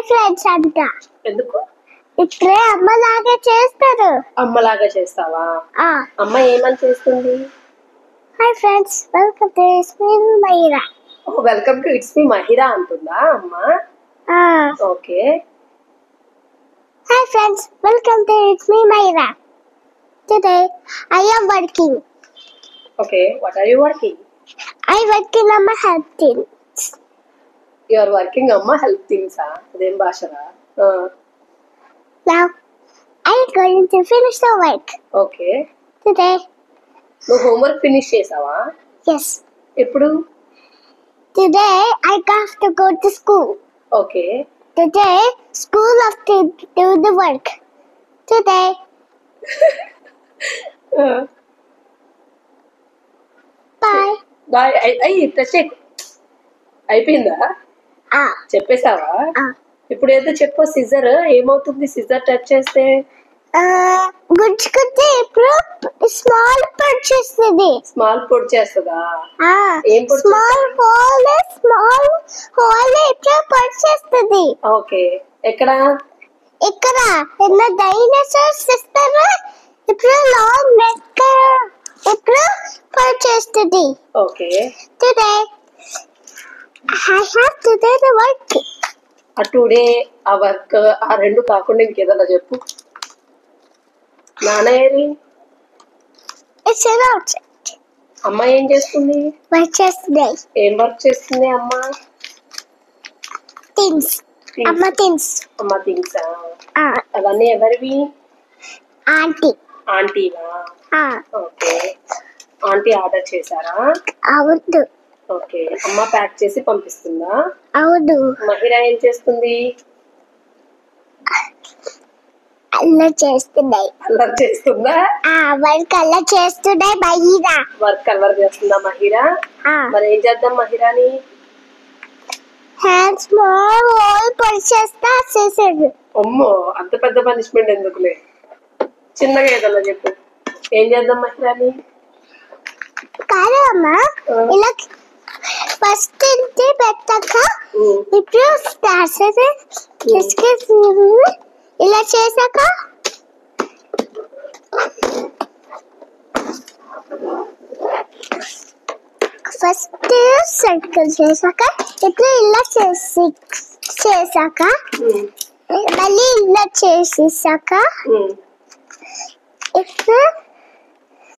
Friends అంట. ఎందుకు? ఇక్కడే అమ్మలాగా చేస్తారు. అమ్మలాగా చేస్తావా? అమ్మ ఏమని చేస్తుంది? Hi friends, welcome to it's me Mahira. Welcome to it's me Mahira అంటుందా అమ్మ? Okay. Hi friends, welcome to it's me Mahira. Today I am working. Okay, what are you working? I working on my health things. You are working on my health things, అదేం భాషరా? Now I'm going to finish the work. Okay. Today. నువ్వు homework finish చేసావా? Yes. ఎప్పుడు? Today I have to go to school. Okay. Today school have to do the work. Today. Bye. Bye. అయిపోయిందా? చెప్పేసావా? ఇప్పుడు ఏదో చెప్పు. Scissor ఏమవుతుంది? Scissor touch చేస్తే గుచ్చుకుంటే ఇప్పుడు స్మాల్ పొడి చేస్తుంది. స్మాల్ పొడి చేస్తుందా? ఏం పొడి? స్మాల్ హోల్ ఇప్పుడు పొడి చేస్తుంది. ఓకే. ఎక్కడ? ఇక్కడ ఎన్న డైనోసార్స్ ఇస్తారా? ఇప్పుడు లాంగ్ నెక్ ఇప్పుడు పొడి చేస్తుంది. Okay. Today I have to do the work. ఆ టుడే, ఆ వర్క్, ఆ రెండు కాకుండా ఇంకేదన్నా చెప్పు. నాన్న ఏరి? It's an object. అమ్మ ఏం చేస్తుంది? Work చేస్తుంది. ఏం వర్క్ చేస్తుంది అమ్మ? Things. అమ్మ things. అమ్మ థింగ్స్. అవన్నీ ఎవరివి? ఆంటీ. ఆంటీవా? ఓకే. ఆంటీ ఆర్డర్ చేశారా? అవును. ఓకే. అమ్మ ప్యాక్ చేసి పంపిస్తుందా? అవును. మహిరా ఏం చేస్తుంది? అల్లరి చేస్తున్నాయి. అల్లరి చేస్తుందా? వర్క్ అల్లరి చేస్తున్నాయి మహిరా. వర్క్ అల్లరి చేస్తుందా మహిరా? మరి ఏం చేద్దాం మహిరాని? హ్యాండ్స్ స్మాల్ హోల్ పొడి చేస్తా చేసేది. అమ్మో, అంత పెద్ద పనిష్మెంట్ ఎందుకులే, చిన్నగా ఏదన్నా చెప్పు. ఏం చేద్దాం మహిరాని? కాదు అమ్మా, ఇలా ఫస్ట్ ఇంటి పెట్టాక ఇప్పుడు ఇలా చేసాక ఫస్ట్ సర్కిల్ చేసాక ఇప్పుడు ఇలా చేసాక మళ్ళీ ఇలా చేసేసాక ఇప్పుడు